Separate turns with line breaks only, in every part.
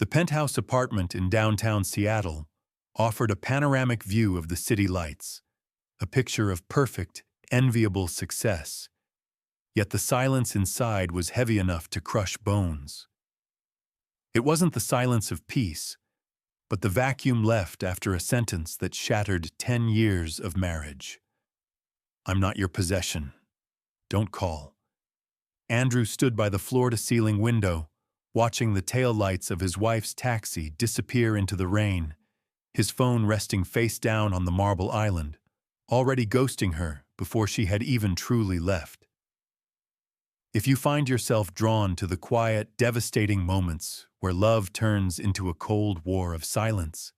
The penthouse apartment in downtown Seattle offered a panoramic view of the city lights, a picture of perfect, enviable success. Yet the silence inside was heavy enough to crush bones. It wasn't the silence of peace, but the vacuum left after a sentence that shattered 10 years of marriage. "I'm not your possession. Don't call." Andrew stood by the floor-to-ceiling window, watching the taillights of his wife's taxi disappear into the rain, his phone resting face down on the marble island, already ghosting her before she had even truly left. If you find yourself drawn to the quiet, devastating moments where love turns into a cold war of silence,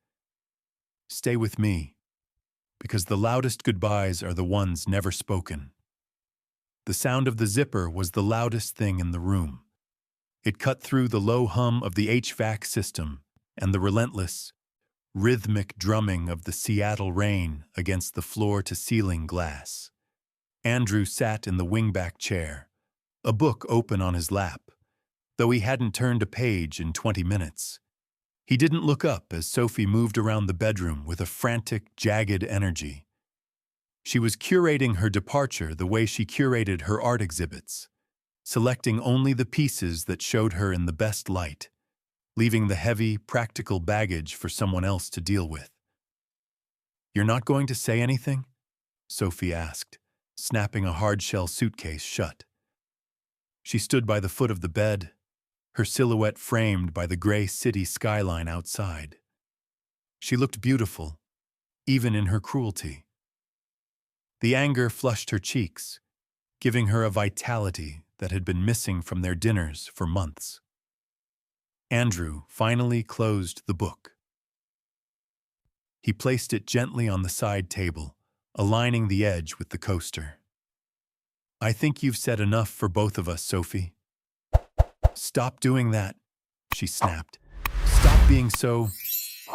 stay with me, because the loudest goodbyes are the ones never spoken. The sound of the zipper was the loudest thing in the room. It cut through the low hum of the HVAC system and the relentless, rhythmic drumming of the Seattle rain against the floor-to-ceiling glass. Andrew sat in the wingback chair, a book open on his lap, though he hadn't turned a page in 20 minutes. He didn't look up as Sophie moved around the bedroom with a frantic, jagged energy. She was curating her departure the way she curated her art exhibits, selecting only the pieces that showed her in the best light, leaving the heavy, practical baggage for someone else to deal with. "You're not going to say anything?" Sophie asked, snapping a hard-shell suitcase shut. She stood by the foot of the bed, her silhouette framed by the gray city skyline outside. She looked beautiful, even in her cruelty. The anger flushed her cheeks, giving her a vitality that had been missing from their dinners for months. Andrew finally closed the book. He placed it gently on the side table, aligning the edge with the coaster. "I think you've said enough for both of us, Sophie." "Stop doing that," she snapped. "Stop being so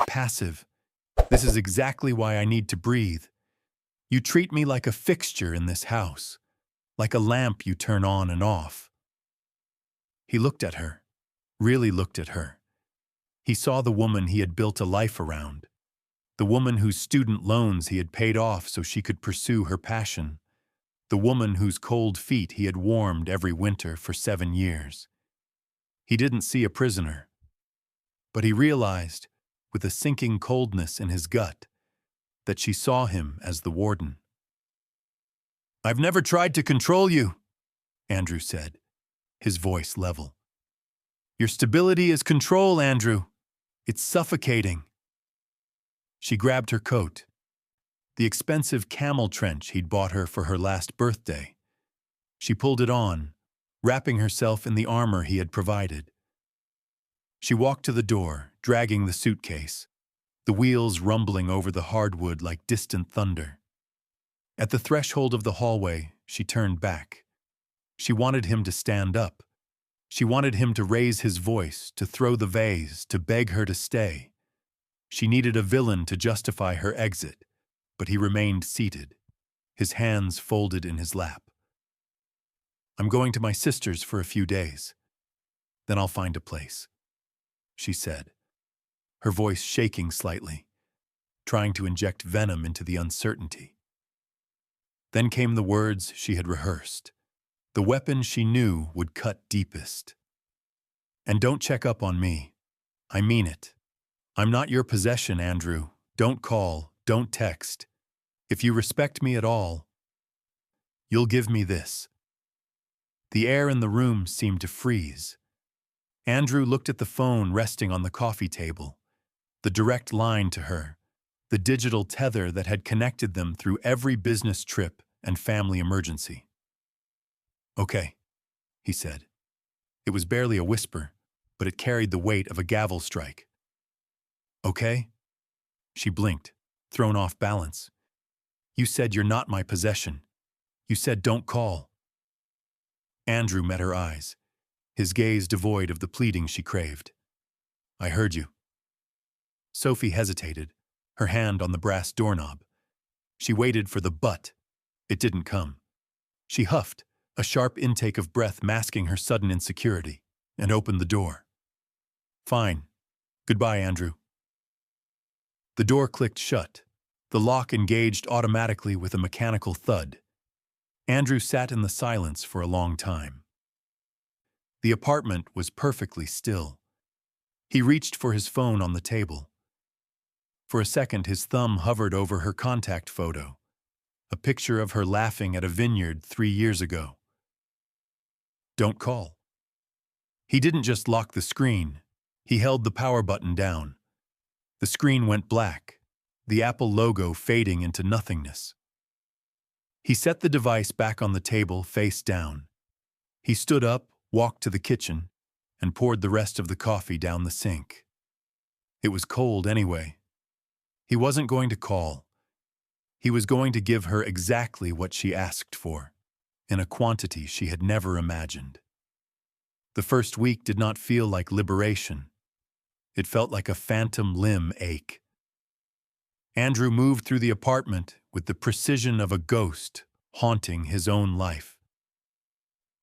passive. This is exactly why I need to breathe. You treat me like a fixture in this house, like a lamp you turn on and off." He looked at her, really looked at her. He saw the woman he had built a life around, the woman whose student loans he had paid off so she could pursue her passion, the woman whose cold feet he had warmed every winter for 7 years. He didn't see a prisoner, but he realized, with a sinking coldness in his gut, that she saw him as the warden. "I've never tried to control you," Andrew said, his voice level. "Your stability is control, Andrew. It's suffocating." She grabbed her coat, the expensive camel trench he'd bought her for her last birthday. She pulled it on, wrapping herself in the armor he had provided. She walked to the door, dragging the suitcase, the wheels rumbling over the hardwood like distant thunder. At the threshold of the hallway, she turned back. She wanted him to stand up. She wanted him to raise his voice, to throw the vase, to beg her to stay. She needed a villain to justify her exit, but he remained seated, his hands folded in his lap. "I'm going to my sister's for a few days. Then I'll find a place," she said, her voice shaking slightly, trying to inject venom into the uncertainty. Then came the words she had rehearsed, the weapon she knew would cut deepest. "And don't check up on me. I mean it. I'm not your possession, Andrew. Don't call, don't text. If you respect me at all, you'll give me this." The air in the room seemed to freeze. Andrew looked at the phone resting on the coffee table, the direct line to her, the digital tether that had connected them through every business trip and family emergency. "Okay," he said. It was barely a whisper, but it carried the weight of a gavel strike. "Okay?" She blinked, thrown off balance. "You said you're not my possession. You said don't call." Andrew met her eyes, his gaze devoid of the pleading she craved. "I heard you." Sophie hesitated, her hand on the brass doorknob. She waited for the but. It didn't come. She huffed, a sharp intake of breath masking her sudden insecurity, and opened the door. "Fine," Goodbye, Andrew. The door clicked shut. The lock engaged automatically with a mechanical thud. Andrew sat in the silence for a long time. The apartment was perfectly still. He reached for his phone on the table. For a second, his thumb hovered over her contact photo, a picture of her laughing at a vineyard 3 years ago. Don't call. He didn't just lock the screen. He held the power button down. The screen went black, the Apple logo fading into nothingness. He set the device back on the table, face down. He stood up, walked to the kitchen, and poured the rest of the coffee down the sink. It was cold anyway. He wasn't going to call. He was going to give her exactly what she asked for, in a quantity she had never imagined. The first week did not feel like liberation. It felt like a phantom limb ache. Andrew moved through the apartment with the precision of a ghost haunting his own life.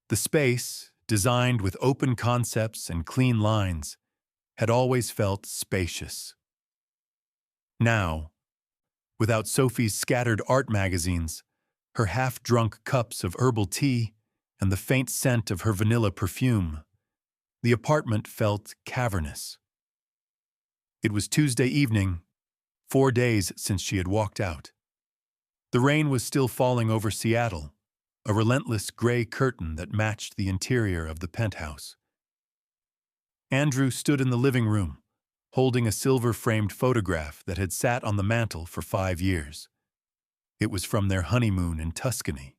The space, designed with open concepts and clean lines, had always felt spacious. Now, without Sophie's scattered art magazines, her half-drunk cups of herbal tea, and the faint scent of her vanilla perfume, the apartment felt cavernous. It was Tuesday evening, 4 days since she had walked out. The rain was still falling over Seattle, a relentless gray curtain that matched the interior of the penthouse. Andrew stood in the living room, holding a silver-framed photograph that had sat on the mantel for 5 years. It was from their honeymoon in Tuscany.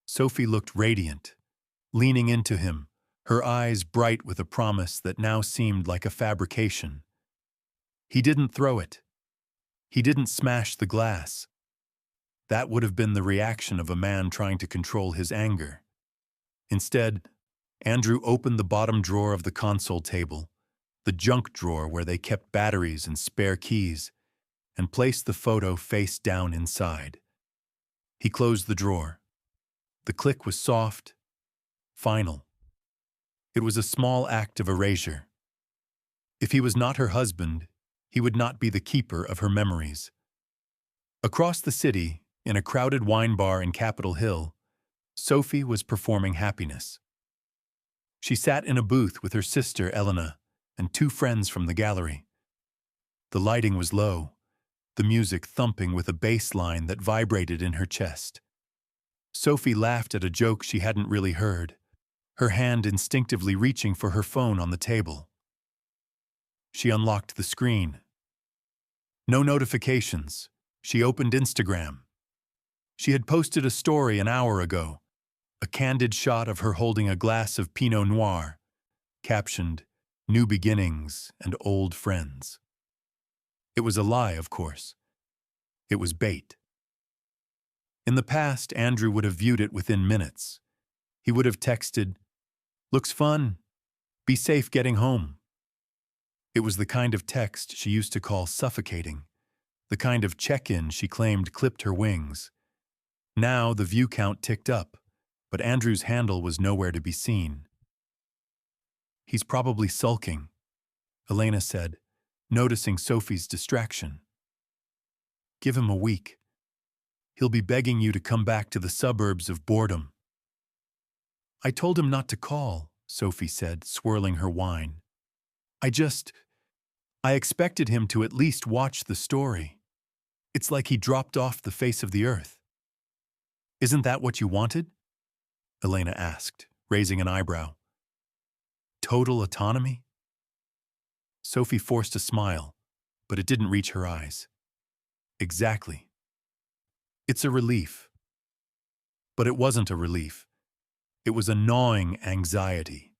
Sophie looked radiant, leaning into him, her eyes bright with a promise that now seemed like a fabrication. He didn't throw it. He didn't smash the glass. That would have been the reaction of a man trying to control his anger. Instead, Andrew opened the bottom drawer of the console table, the junk drawer where they kept batteries and spare keys, and placed the photo face down inside. He closed the drawer. The click was soft, final. It was a small act of erasure. If he was not her husband, he would not be the keeper of her memories. Across the city, in a crowded wine bar in Capitol Hill, Sophie was performing happiness. She sat in a booth with her sister Elena and 2 friends from the gallery. The lighting was low, the music thumping with a bass line that vibrated in her chest. Sophie laughed at a joke she hadn't really heard, her hand instinctively reaching for her phone on the table. She unlocked the screen. No notifications. She opened Instagram. She had posted a story an hour ago, a candid shot of her holding a glass of Pinot Noir, captioned, "New beginnings and old friends." It was a lie, of course. It was bait. In the past, Andrew would have viewed it within minutes. He would have texted, "Looks fun. Be safe getting home." It was the kind of text she used to call suffocating, the kind of check-in she claimed clipped her wings. Now the view count ticked up, but Andrew's handle was nowhere to be seen. "He's probably sulking," Elena said, noticing Sophie's distraction. "Give him a week. He'll be begging you to come back to the suburbs of boredom." "I told him not to call," Sophie said, swirling her wine. I expected him to at least watch the story. It's like he dropped off the face of the earth." "Isn't that what you wanted?" Elena asked, raising an eyebrow. "Total autonomy?" Sophie forced a smile, but it didn't reach her eyes. "Exactly. It's a relief." But it wasn't a relief. It was a gnawing anxiety.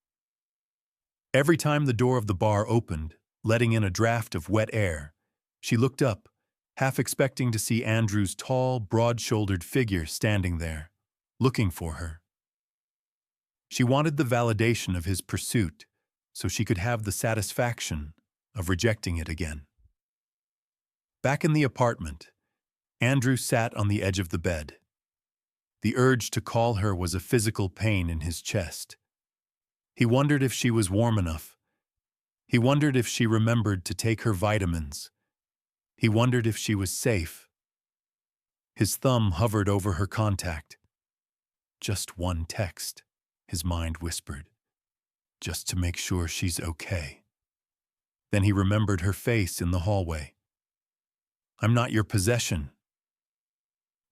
Every time the door of the bar opened, letting in a draft of wet air, she looked up, half expecting to see Andrew's tall, broad-shouldered figure standing there, looking for her. She wanted the validation of his pursuit, so she could have the satisfaction of rejecting it again. Back in the apartment, Andrew sat on the edge of the bed. The urge to call her was a physical pain in his chest. He wondered if she was warm enough, He wondered if she remembered to take her vitamins. He wondered if she was safe. His thumb hovered over her contact. Just one text, his mind whispered, just to make sure she's okay. Then he remembered her face in the hallway. I'm not your possession.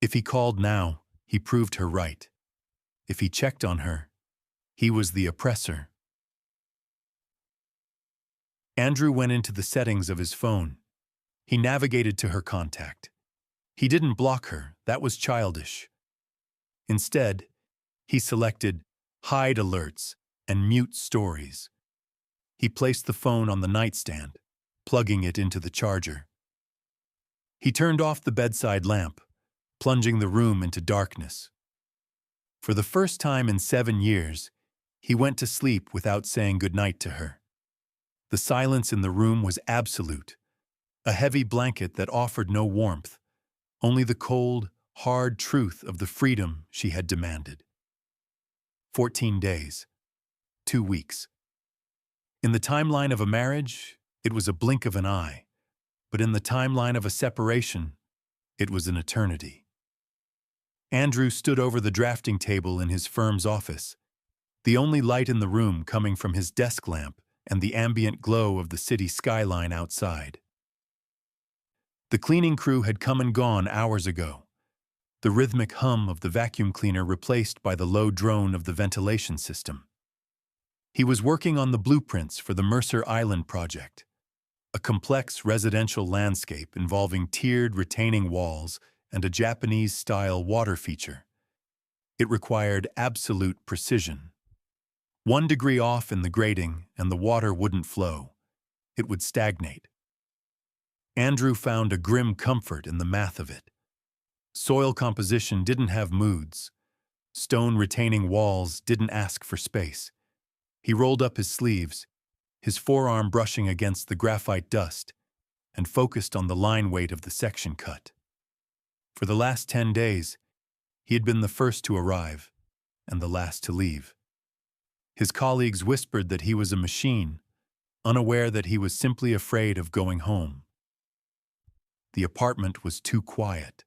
If he called now, he proved her right. If he checked on her, he was the oppressor. Andrew went into the settings of his phone. He navigated to her contact. He didn't block her, that was childish. Instead, he selected hide alerts and mute stories. He placed the phone on the nightstand, plugging it into the charger. He turned off the bedside lamp, plunging the room into darkness. For the first time in 7 years, he went to sleep without saying goodnight to her. The silence in the room was absolute, a heavy blanket that offered no warmth, only the cold, hard truth of the freedom she had demanded. 14 days, 2 weeks. In the timeline of a marriage, it was a blink of an eye, but in the timeline of a separation, it was an eternity. Andrew stood over the drafting table in his firm's office, the only light in the room coming from his desk lamp and the ambient glow of the city skyline outside. The cleaning crew had come and gone hours ago, the rhythmic hum of the vacuum cleaner replaced by the low drone of the ventilation system. He was working on the blueprints for the Mercer Island project, a complex residential landscape involving tiered retaining walls and a Japanese-style water feature. It required absolute precision. 1 degree off in the grading and the water wouldn't flow. It would stagnate. Andrew found a grim comfort in the math of it. Soil composition didn't have moods. Stone retaining walls didn't ask for space. He rolled up his sleeves, his forearm brushing against the graphite dust, and focused on the line weight of the section cut. For the last 10 days, he had been the first to arrive and the last to leave. His colleagues whispered that he was a machine, unaware that he was simply afraid of going home. The apartment was too quiet.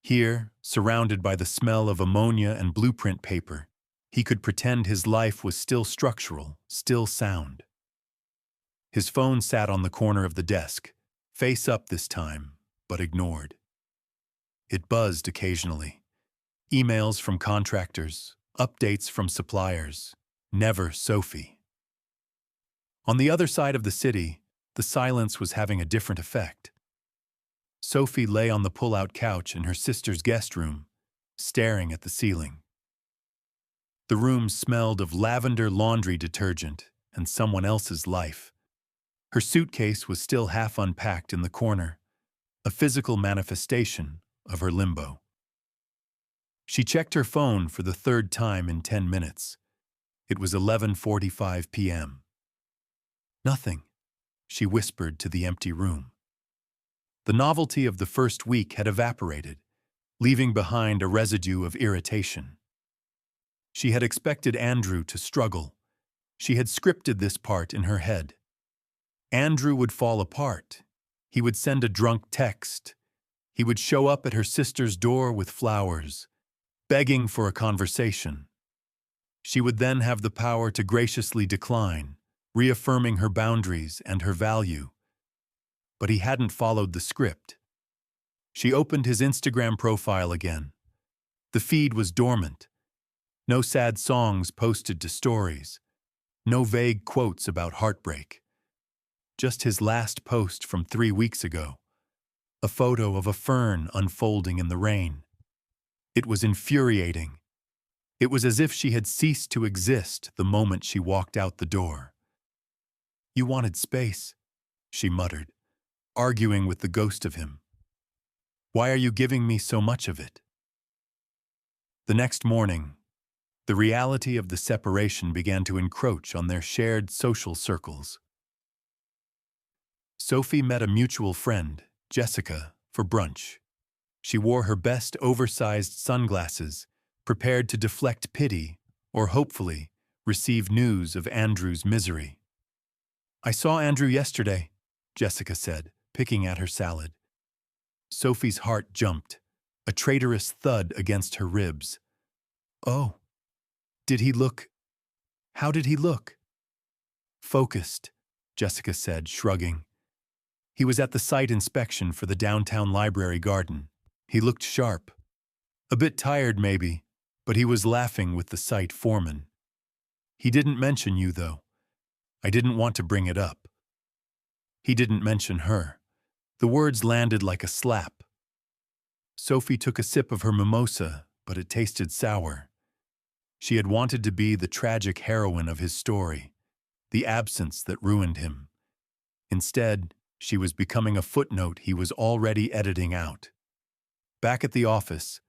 Here, surrounded by the smell of ammonia and blueprint paper, he could pretend his life was still structural, still sound. His phone sat on the corner of the desk, face up this time, but ignored. It buzzed occasionally. Emails from contractors, updates from suppliers, never Sophie. On the other side of the city, the silence was having a different effect. Sophie lay on the pull-out couch in her sister's guest room, staring at the ceiling. The room smelled of lavender laundry detergent and someone else's life. Her suitcase was still half unpacked in the corner, a physical manifestation of her limbo. She checked her phone for the 3rd time in 10 minutes. It was 11:45 p.m. Nothing, she whispered to the empty room. The novelty of the first week had evaporated, leaving behind a residue of irritation. She had expected Andrew to struggle. She had scripted this part in her head. Andrew would fall apart. He would send a drunk text. He would show up at her sister's door with flowers, begging for a conversation. She would then have the power to graciously decline, reaffirming her boundaries and her value. But he hadn't followed the script. She opened his Instagram profile again. The feed was dormant. No sad songs posted to stories. No vague quotes about heartbreak. Just his last post from 3 weeks ago. A photo of a fern unfolding in the rain. It was infuriating. It was as if she had ceased to exist the moment she walked out the door. "You wanted space," she muttered, arguing with the ghost of him. "Why are you giving me so much of it?" The next morning, the reality of the separation began to encroach on their shared social circles. Sophie met a mutual friend, Jessica, for brunch. She wore her best oversized sunglasses, prepared to deflect pity or, hopefully, receive news of Andrew's misery. I saw Andrew yesterday, Jessica said, picking at her salad. Sophie's heart jumped, a traitorous thud against her ribs. Oh, did he look? How did he look? Focused, Jessica said, shrugging. He was at the site inspection for the downtown library garden. He looked sharp. A bit tired, maybe, but he was laughing with the site foreman. He didn't mention you, though. I didn't want to bring it up. He didn't mention her. The words landed like a slap. Sophie took a sip of her mimosa, but it tasted sour. She had wanted to be the tragic heroine of his story, the absence that ruined him. Instead, she was becoming a footnote he was already editing out. Back at the office,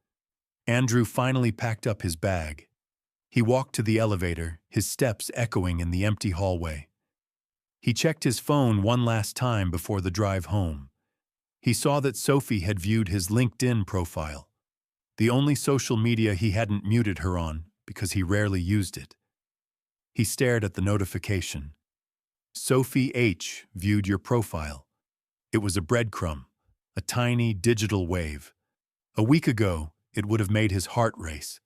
Andrew finally packed up his bag. He walked to the elevator, his steps echoing in the empty hallway. He checked his phone one last time before the drive home. He saw that Sophie had viewed his LinkedIn profile, the only social media he hadn't muted her on because he rarely used it. He stared at the notification. Sophie H. viewed your profile. It was a breadcrumb, a tiny digital wave. A week ago, it would have made his heart race.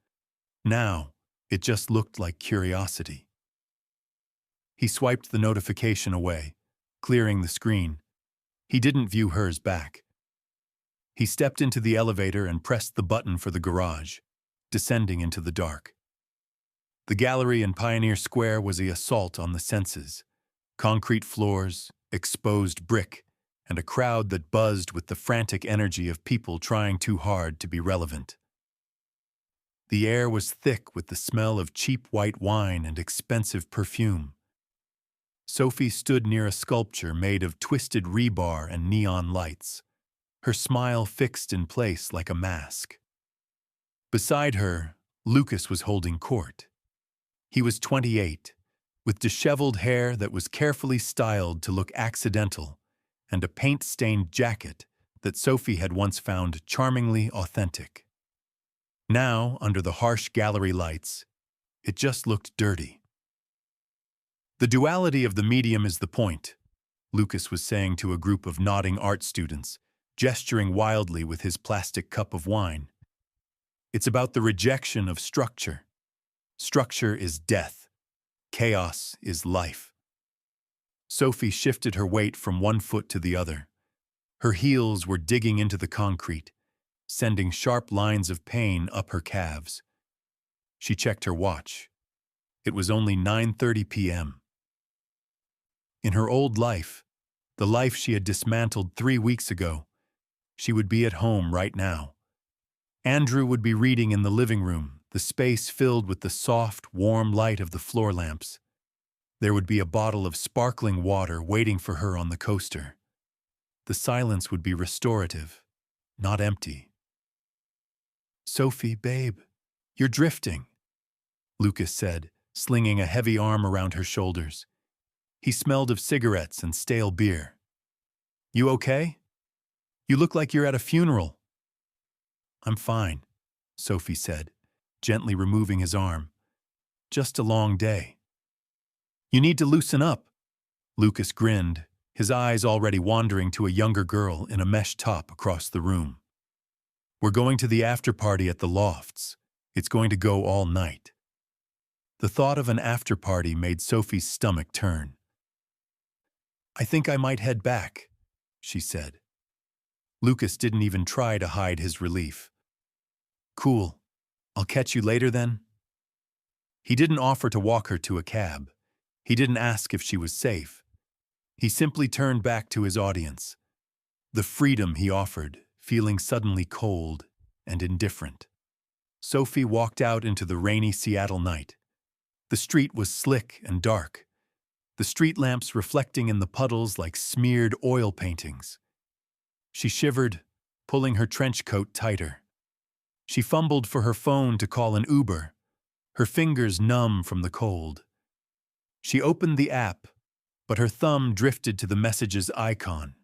Now, it just looked like curiosity. He swiped the notification away, clearing the screen. He didn't view hers back. He stepped into the elevator and pressed the button for the garage, descending into the dark. The gallery in Pioneer Square was the assault on the senses. Concrete floors, exposed brick, and a crowd that buzzed with the frantic energy of people trying too hard to be relevant. The air was thick with the smell of cheap white wine and expensive perfume. Sophie stood near a sculpture made of twisted rebar and neon lights, her smile fixed in place like a mask. Beside her, Lucas was holding court. He was 28, with disheveled hair that was carefully styled to look accidental, and a paint-stained jacket that Sophie had once found charmingly authentic. Now, under the harsh gallery lights, it just looked dirty. The duality of the medium is the point, Lucas was saying to a group of nodding art students, gesturing wildly with his plastic cup of wine. It's about the rejection of structure. Structure is death. Chaos is life. Sophie shifted her weight from one foot to the other. Her heels were digging into the concrete, sending sharp lines of pain up her calves. She checked her watch. It was only 9:30 p.m. In her old life, the life she had dismantled 3 weeks ago, she would be at home right now. Andrew would be reading in the living room, the space filled with the soft, warm light of the floor lamps. There would be a bottle of sparkling water waiting for her on the coaster. The silence would be restorative, not empty. "Sophie, babe, you're drifting," Lucas said, slinging a heavy arm around her shoulders. He smelled of cigarettes and stale beer. "You okay? You look like you're at a funeral." "I'm fine," Sophie said, gently removing his arm. "Just a long day." "You need to loosen up." Lucas grinned, his eyes already wandering to a younger girl in a mesh top across the room. "We're going to the after-party at the Lofts. It's going to go all night." The thought of an after-party made Sophie's stomach turn. "I think I might head back," she said. Lucas didn't even try to hide his relief. "Cool. I'll catch you later then?" He didn't offer to walk her to a cab. He didn't ask if she was safe. He simply turned back to his audience. The freedom he offered, feeling suddenly cold and indifferent. Sophie walked out into the rainy Seattle night. The street was slick and dark, the street lamps reflecting in the puddles like smeared oil paintings. She shivered, pulling her trench coat tighter. She fumbled for her phone to call an Uber, her fingers numb from the cold. She opened the app, but her thumb drifted to the messages icon.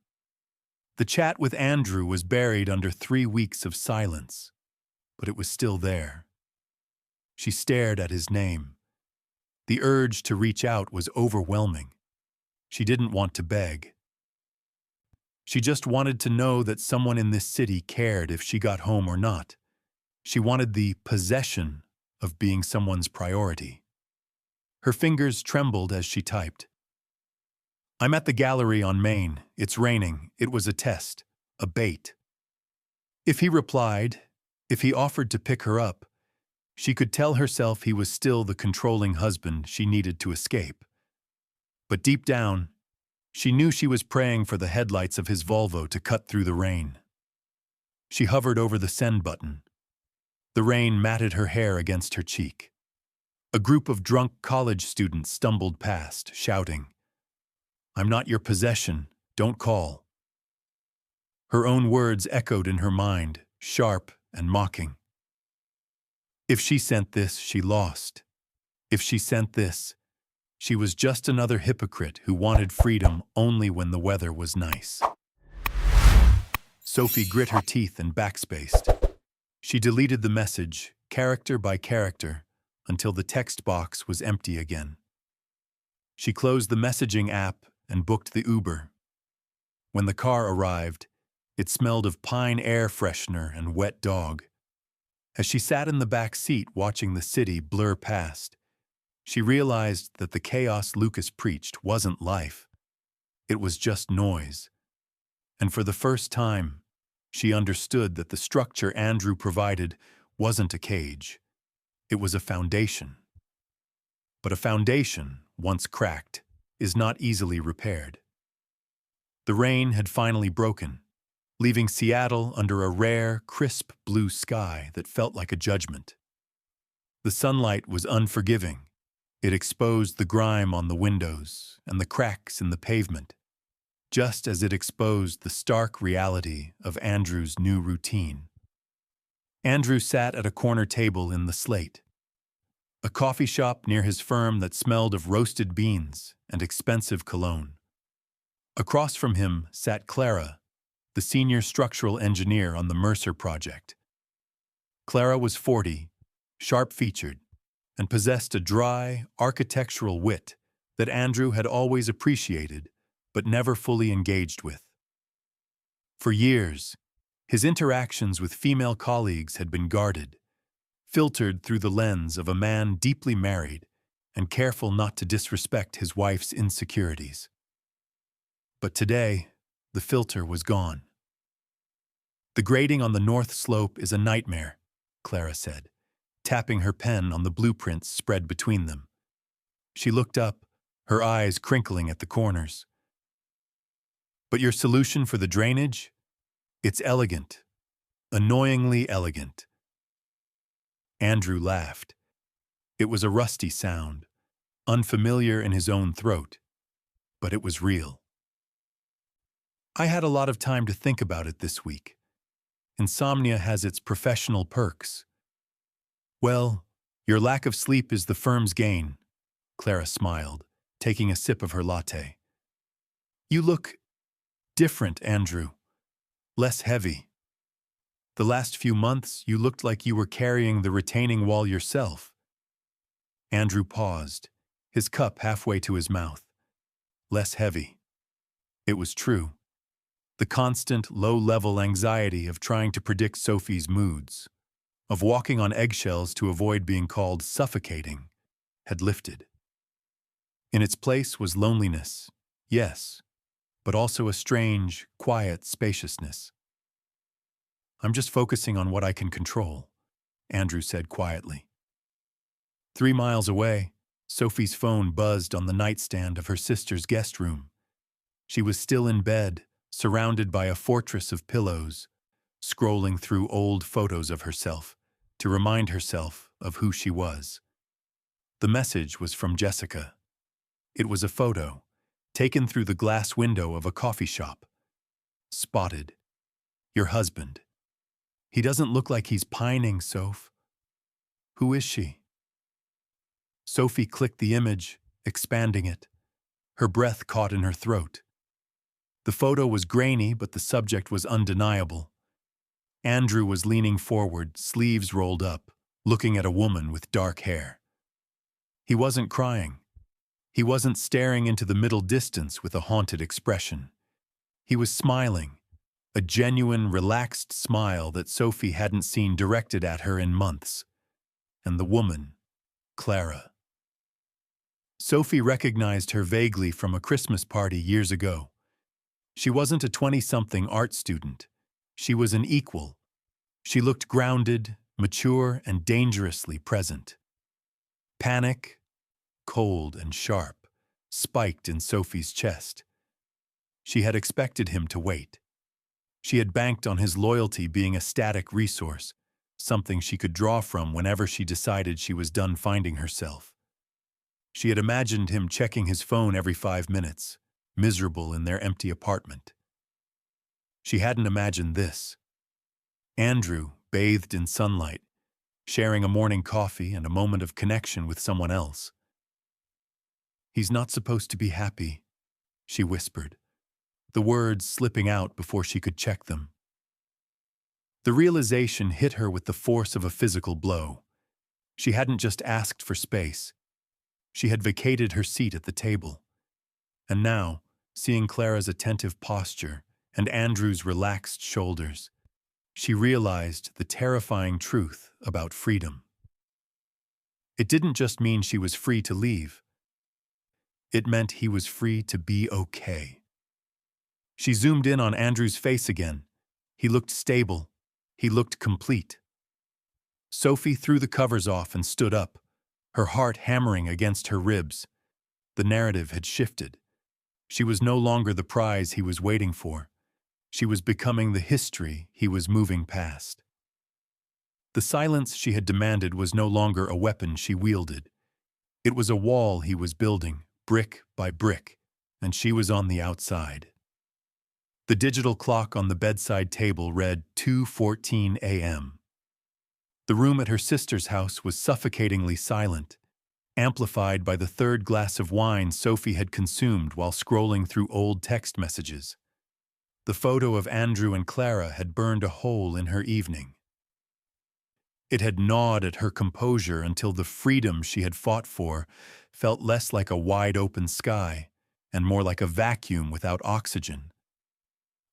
The chat with Andrew was buried under 3 weeks of silence, but it was still there. She stared at his name. The urge to reach out was overwhelming. She didn't want to beg. She just wanted to know that someone in this city cared if she got home or not. She wanted the possession of being someone's priority. Her fingers trembled as she typed. I'm at the gallery on Main. It's raining. It was a test. A bait. If he replied, if he offered to pick her up, she could tell herself he was still the controlling husband she needed to escape. But deep down, she knew she was praying for the headlights of his Volvo to cut through the rain. She hovered over the send button. The rain matted her hair against her cheek. A group of drunk college students stumbled past, shouting, "I'm not your possession, don't call." Her own words echoed in her mind, sharp and mocking. If she sent this, she lost. If she sent this, she was just another hypocrite who wanted freedom only when the weather was nice. Sophie grit her teeth and backspaced. She deleted the message, character by character, until the text box was empty again. She closed the messaging app and booked the Uber. When the car arrived, it smelled of pine air freshener and wet dog. As she sat in the back seat watching the city blur past, she realized that the chaos Lucas preached wasn't life. It was just noise. And for the first time, she understood that the structure Andrew provided wasn't a cage. It was a foundation. But a foundation, once cracked, is not easily repaired. The rain had finally broken, leaving Seattle under a rare, crisp blue sky that felt like a judgment. The sunlight was unforgiving. It exposed the grime on the windows and the cracks in the pavement, just as it exposed the stark reality of Andrew's new routine. Andrew sat at a corner table in the Slate, a coffee shop near his firm that smelled of roasted beans and expensive cologne. Across from him sat Clara, the senior structural engineer on the Mercer project. Clara was 40, sharp-featured, and possessed a dry, architectural wit that Andrew had always appreciated but never fully engaged with. For years, his interactions with female colleagues had been guarded, filtered through the lens of a man deeply married and careful not to disrespect his wife's insecurities. But today, the filter was gone. The grading on the north slope is a nightmare, Clara said, tapping her pen on the blueprints spread between them. She looked up, her eyes crinkling at the corners. But your solution for the drainage? It's elegant. Annoyingly elegant. Andrew laughed. It was a rusty sound, unfamiliar in his own throat, but it was real. I had a lot of time to think about it this week. Insomnia has its professional perks. Well, your lack of sleep is the firm's gain, Clara smiled, taking a sip of her latte. You look different, Andrew. Less heavy. The last few months, you looked like you were carrying the retaining wall yourself. Andrew paused, his cup halfway to his mouth. Less heavy. It was true. The constant, low-level anxiety of trying to predict Sophie's moods, of walking on eggshells to avoid being called suffocating, had lifted. In its place was loneliness, yes, but also a strange, quiet spaciousness. I'm just focusing on what I can control, Andrew said quietly. 3 miles away, Sophie's phone buzzed on the nightstand of her sister's guest room. She was still in bed, surrounded by a fortress of pillows, scrolling through old photos of herself to remind herself of who she was. The message was from Jessica. It was a photo, taken through the glass window of a coffee shop. Spotted. Your husband. He doesn't look like he's pining, Soph. Who is she? Sophie clicked the image, expanding it. Her breath caught in her throat. The photo was grainy, but the subject was undeniable. Andrew was leaning forward, sleeves rolled up, looking at a woman with dark hair. He wasn't crying. He wasn't staring into the middle distance with a haunted expression. He was smiling, a genuine, relaxed smile that Sophie hadn't seen directed at her in months. And the woman, Clara. Sophie recognized her vaguely from a Christmas party years ago. She wasn't a 20-something art student. She was an equal. She looked grounded, mature, and dangerously present. Panic, cold and sharp, spiked in Sophie's chest. She had expected him to wait. She had banked on his loyalty being a static resource, something she could draw from whenever she decided she was done finding herself. She had imagined him checking his phone every 5 minutes, miserable in their empty apartment. She hadn't imagined this. Andrew, bathed in sunlight, sharing a morning coffee and a moment of connection with someone else. "He's not supposed to be happy," she whispered, the words slipping out before she could check them. The realization hit her with the force of a physical blow. She hadn't just asked for space. She had vacated her seat at the table. And now, seeing Clara's attentive posture and Andrew's relaxed shoulders, she realized the terrifying truth about freedom. It didn't just mean she was free to leave. It meant he was free to be okay. She zoomed in on Andrew's face again. He looked stable. He looked complete. Sophie threw the covers off and stood up, her heart hammering against her ribs. The narrative had shifted. She was no longer the prize he was waiting for. She was becoming the history he was moving past. The silence she had demanded was no longer a weapon she wielded. It was a wall he was building, brick by brick, and she was on the outside. The digital clock on the bedside table read 2:14 a.m. The room at her sister's house was suffocatingly silent, amplified by the third glass of wine Sophie had consumed while scrolling through old text messages. The photo of Andrew and Clara had burned a hole in her evening. It had gnawed at her composure until the freedom she had fought for felt less like a wide-open sky and more like a vacuum without oxygen.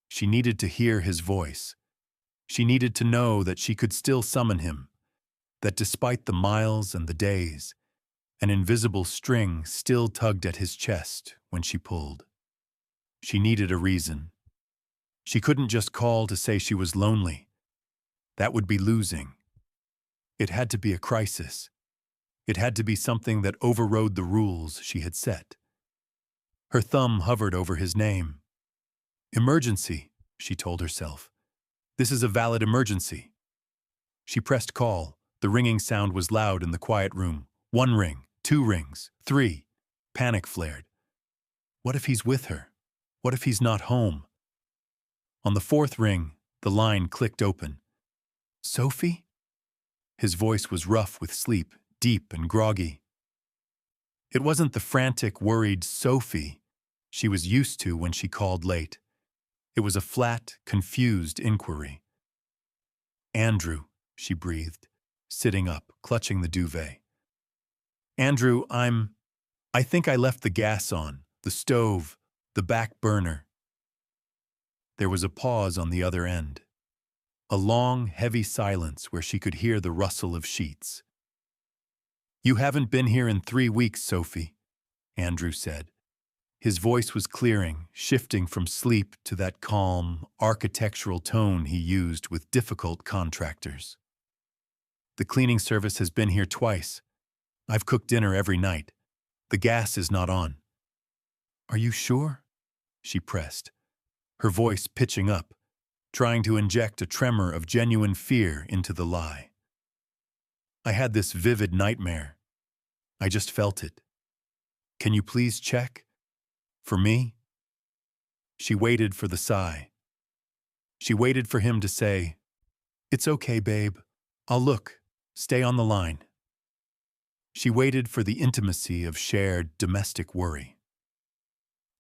She needed to hear his voice. She needed to know that she could still summon him, that despite the miles and the days, an invisible string still tugged at his chest when she pulled. She needed a reason. She couldn't just call to say she was lonely. That would be losing. It had to be a crisis. It had to be something that overrode the rules she had set. Her thumb hovered over his name. "Emergency," she told herself. "This is a valid emergency." She pressed call. The ringing sound was loud in the quiet room. 1 ring, 2 rings, 3. Panic flared. What if he's with her? What if he's not home? On the 4th ring, the line clicked open. "Sophie?" His voice was rough with sleep, deep and groggy. It wasn't the frantic, worried Sophie she was used to when she called late. It was a flat, confused inquiry. "Andrew," she breathed, sitting up, clutching the duvet. "Andrew, I think I left the gas on, the stove, the back burner." There was a pause on the other end. A long, heavy silence where she could hear the rustle of sheets. "You haven't been here in 3 weeks, Sophie," Andrew said. His voice was clearing, shifting from sleep to that calm, architectural tone he used with difficult contractors. "The cleaning service has been here twice. I've cooked dinner every night. The gas is not on." "Are you sure?" she pressed, her voice pitching up, trying to inject a tremor of genuine fear into the lie. "I had this vivid nightmare. I just felt it. Can you please check? For me?" She waited for the sigh. She waited for him to say, "It's okay, babe. I'll look. Stay on the line." She waited for the intimacy of shared domestic worry.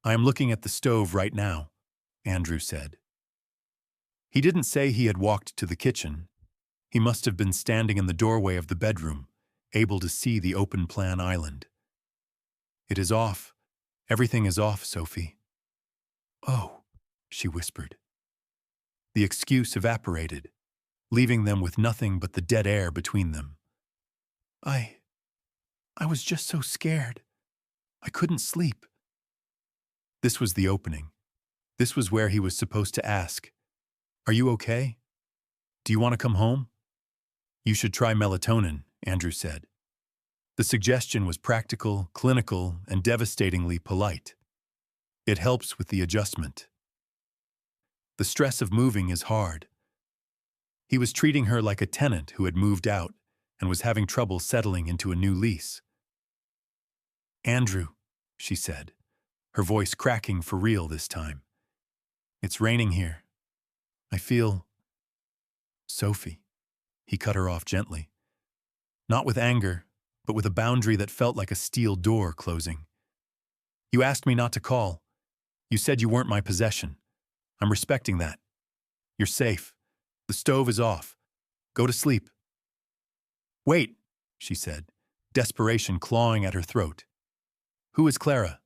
"I am looking at the stove right now," Andrew said. He didn't say he had walked to the kitchen. He must have been standing in the doorway of the bedroom, able to see the open-plan island. It is off. Everything is off, Sophie. Oh, she whispered. The excuse evaporated, leaving them with nothing but the dead air between them. I was just so scared. I couldn't sleep. This was the opening. This was where he was supposed to ask, "Are you okay? Do you want to come home?" "You should try melatonin," Andrew said. The suggestion was practical, clinical, and devastatingly polite. It helps with the adjustment. The stress of moving is hard. He was treating her like a tenant who had moved out and was having trouble settling into a new lease. "Andrew," she said, her voice cracking for real this time. "It's raining here. I feel—" "Sophie," he cut her off gently. Not with anger, but with a boundary that felt like a steel door closing. "You asked me not to call. You said you weren't my possession. I'm respecting that. You're safe. The stove is off. Go to sleep." "Wait," she said, desperation clawing at her throat. "Who is Clara?"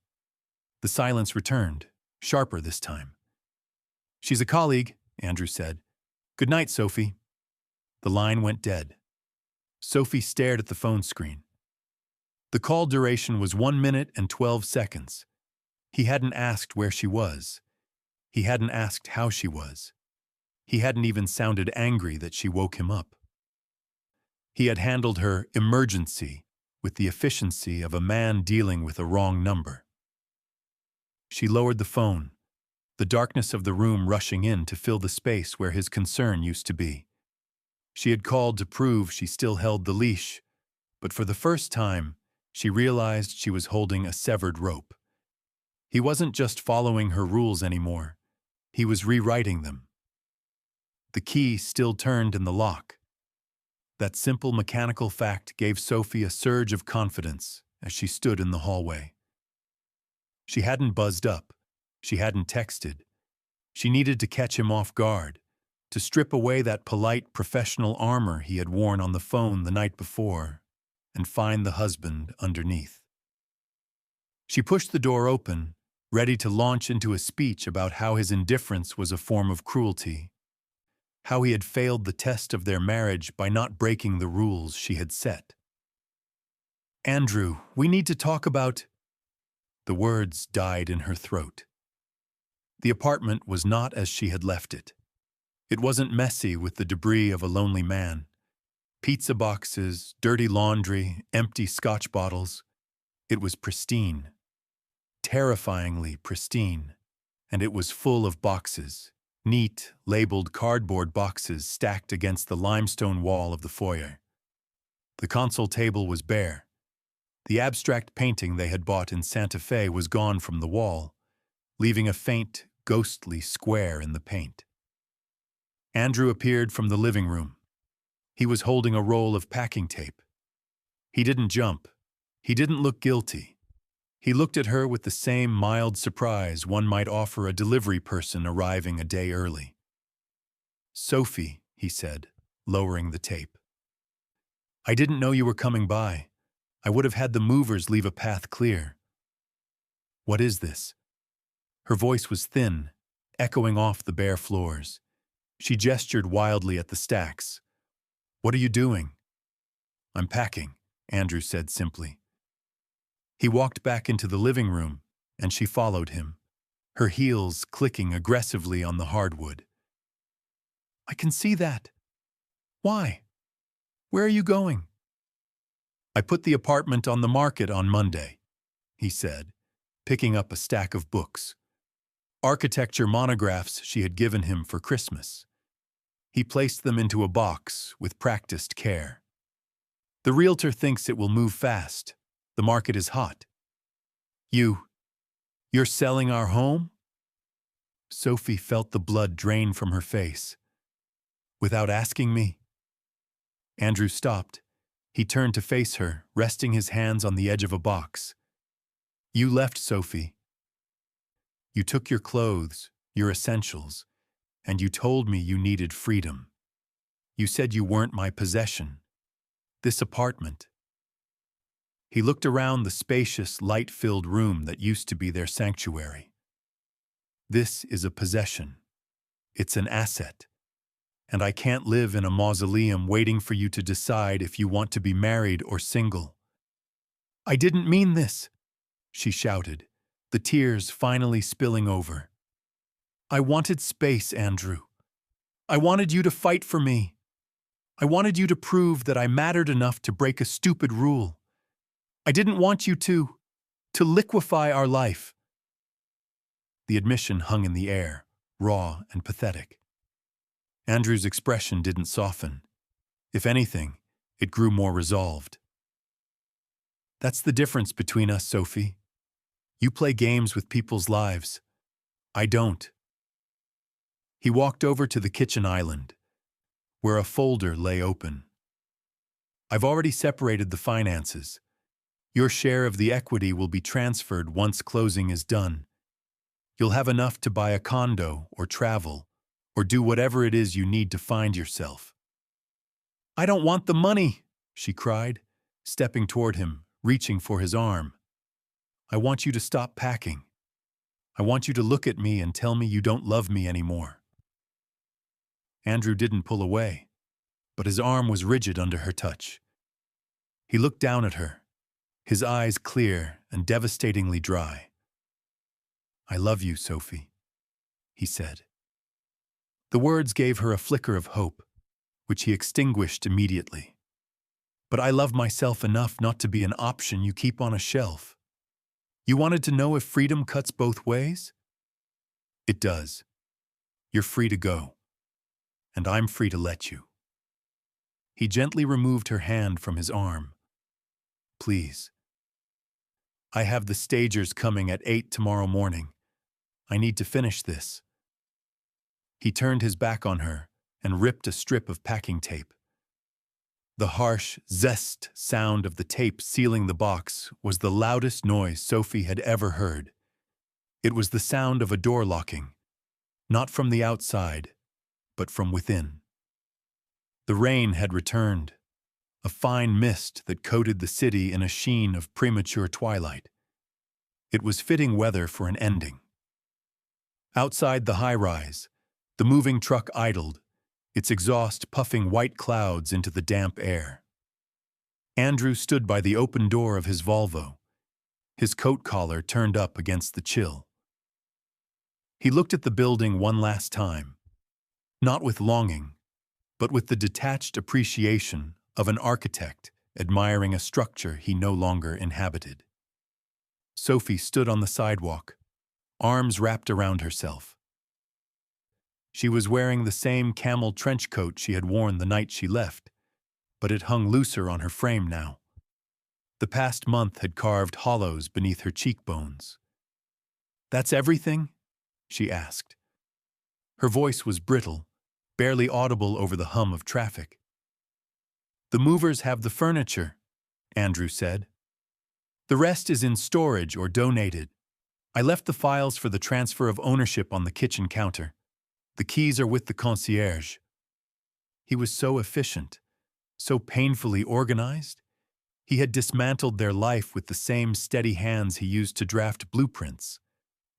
The silence returned, sharper this time. "She's a colleague," Andrew said. "Good night, Sophie." The line went dead. Sophie stared at the phone screen. The call duration was 1 minute and 12 seconds. He hadn't asked where she was. He hadn't asked how she was. He hadn't even sounded angry that she woke him up. He had handled her emergency with the efficiency of a man dealing with a wrong number. She lowered the phone, the darkness of the room rushing in to fill the space where his concern used to be. She had called to prove she still held the leash, but for the first time, she realized she was holding a severed rope. He wasn't just following her rules anymore. He was rewriting them. The key still turned in the lock. That simple mechanical fact gave Sophie a surge of confidence as she stood in the hallway. She hadn't buzzed up. She hadn't texted. She needed to catch him off guard, to strip away that polite professional armor he had worn on the phone the night before, and find the husband underneath. She pushed the door open, ready to launch into a speech about how his indifference was a form of cruelty, how he had failed the test of their marriage by not breaking the rules she had set. "Andrew, we need to talk about—" The words died in her throat. The apartment was not as she had left it. It wasn't messy with the debris of a lonely man. Pizza boxes, dirty laundry, empty scotch bottles. It was pristine. Terrifyingly pristine. And it was full of boxes. Neat, labeled cardboard boxes stacked against the limestone wall of the foyer. The console table was bare. The abstract painting they had bought in Santa Fe was gone from the wall, leaving a faint, ghostly square in the paint. Andrew appeared from the living room. He was holding a roll of packing tape. He didn't jump. He didn't look guilty. He looked at her with the same mild surprise one might offer a delivery person arriving a day early. "Sophie," he said, lowering the tape. "I didn't know you were coming by. I would have had the movers leave a path clear." "What is this?" Her voice was thin, echoing off the bare floors. She gestured wildly at the stacks. "What are you doing?" "I'm packing," Andrew said simply. He walked back into the living room, and she followed him, her heels clicking aggressively on the hardwood. "I can see that. Why? Where are you going?" "I put the apartment on the market on Monday," he said, picking up a stack of books. Architecture monographs she had given him for Christmas. He placed them into a box with practiced care. "The realtor thinks it will move fast. The market is hot." You're selling our home?" Sophie felt the blood drain from her face. "Without asking me?" Andrew stopped. He turned to face her, resting his hands on the edge of a box. "You left, Sophie. You took your clothes, your essentials, and you told me you needed freedom. You said you weren't my possession. This apartment." He looked around the spacious, light-filled room that used to be their sanctuary. This is a possession. It's an asset. And I can't live in a mausoleum waiting for you to decide if you want to be married or single. I didn't mean this, she shouted, the tears finally spilling over. I wanted space, Andrew. I wanted you to fight for me. I wanted you to prove that I mattered enough to break a stupid rule. I didn't want you to liquefy our life. The admission hung in the air, raw and pathetic. Andrew's expression didn't soften. If anything, it grew more resolved. That's the difference between us, Sophie. You play games with people's lives. I don't. He walked over to the kitchen island, where a folder lay open. I've already separated the finances. Your share of the equity will be transferred once closing is done. You'll have enough to buy a condo or travel, or do whatever it is you need to find yourself. I don't want the money, she cried, stepping toward him, reaching for his arm. I want you to stop packing. I want you to look at me and tell me you don't love me anymore. Andrew didn't pull away, but his arm was rigid under her touch. He looked down at her, his eyes clear and devastatingly dry. I love you, Sophie, he said. The words gave her a flicker of hope, which he extinguished immediately. But I love myself enough not to be an option you keep on a shelf. You wanted to know if freedom cuts both ways? It does. You're free to go, and I'm free to let you. He gently removed her hand from his arm. Please. I have the stagers coming at 8 tomorrow morning. I need to finish this. He turned his back on her and ripped a strip of packing tape. The harsh, zest sound of the tape sealing the box was the loudest noise Sophie had ever heard. It was the sound of a door locking, not from the outside, but from within. The rain had returned, a fine mist that coated the city in a sheen of premature twilight. It was fitting weather for an ending. Outside the high-rise, the moving truck idled, its exhaust puffing white clouds into the damp air. Andrew stood by the open door of his Volvo, his coat collar turned up against the chill. He looked at the building one last time, not with longing, but with the detached appreciation of an architect admiring a structure he no longer inhabited. Sophie stood on the sidewalk, arms wrapped around herself. She was wearing the same camel trench coat she had worn the night she left, but it hung looser on her frame now. The past month had carved hollows beneath her cheekbones. "That's everything?" she asked. Her voice was brittle, barely audible over the hum of traffic. "The movers have the furniture," Andrew said. "The rest is in storage or donated. I left the files for the transfer of ownership on the kitchen counter. The keys are with the concierge." He was so efficient, so painfully organized. He had dismantled their life with the same steady hands he used to draft blueprints,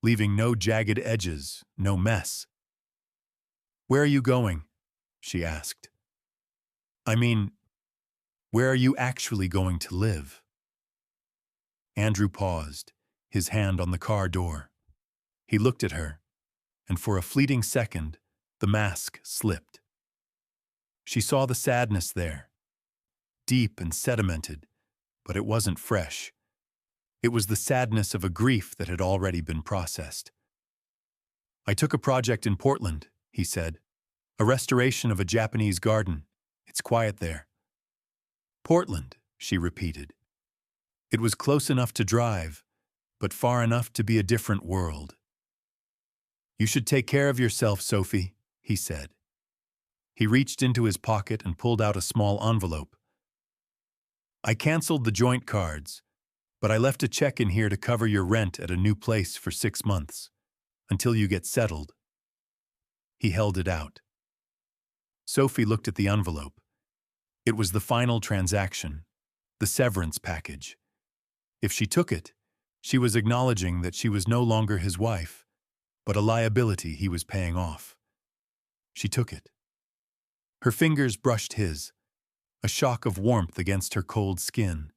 leaving no jagged edges, no mess. "Where are you going?" she asked. "I mean, where are you actually going to live?" Andrew paused, his hand on the car door. He looked at her, and for a fleeting second, the mask slipped. She saw the sadness there, deep and sedimented, but it wasn't fresh. It was the sadness of a grief that had already been processed. "I took a project in Portland," he said. "A restoration of a Japanese garden. It's quiet there." "Portland," she repeated. It was close enough to drive, but far enough to be a different world. "You should take care of yourself, Sophie," he said. He reached into his pocket and pulled out a small envelope. "I canceled the joint cards, but I left a check in here to cover your rent at a new place for 6 months, until you get settled." He held it out. Sophie looked at the envelope. It was the final transaction, the severance package, If she took it, she was acknowledging that she was no longer his wife, but a liability he was paying off. She took it. Her fingers brushed his, a shock of warmth against her cold skin,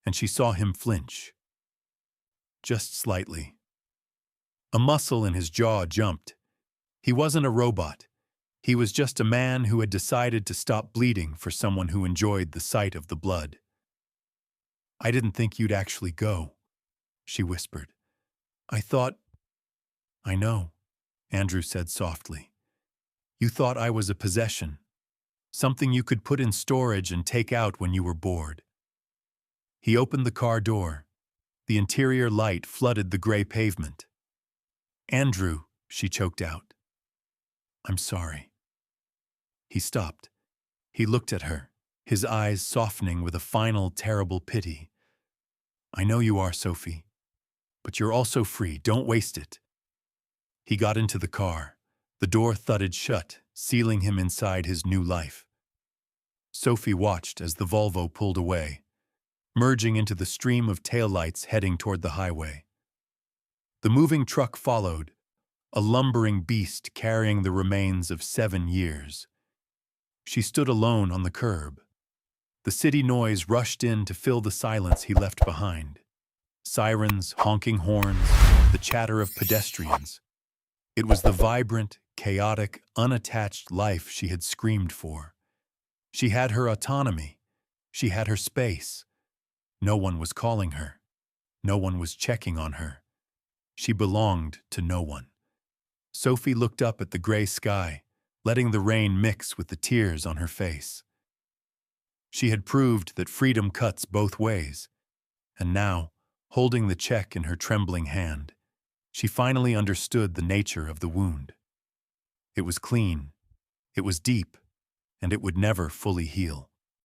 and she saw him flinch. Just slightly. A muscle in his jaw jumped. He wasn't a robot. He was just a man who had decided to stop bleeding for someone who enjoyed the sight of the blood. "I didn't think you'd actually go," she whispered. "I thought—" "I know," Andrew said softly. "You thought I was a possession, something you could put in storage and take out when you were bored." He opened the car door. The interior light flooded the gray pavement. "Andrew," she choked out. "I'm sorry." He stopped. He looked at her, his eyes softening with a final, terrible pity. "I know you are, Sophie. But you're also free. Don't waste it." He got into the car. The door thudded shut, sealing him inside his new life. Sophie watched as the Volvo pulled away, merging into the stream of taillights heading toward the highway. The moving truck followed, a lumbering beast carrying the remains of 7 years. She stood alone on the curb. The city noise rushed in to fill the silence he left behind. Sirens, honking horns, the chatter of pedestrians. It was the vibrant, chaotic, unattached life she had screamed for. She had her autonomy. She had her space. No one was calling her. No one was checking on her. She belonged to no one. Sophie looked up at the gray sky, letting the rain mix with the tears on her face. She had proved that freedom cuts both ways, and now, holding the check in her trembling hand, she finally understood the nature of the wound. It was clean, it was deep, and it would never fully heal.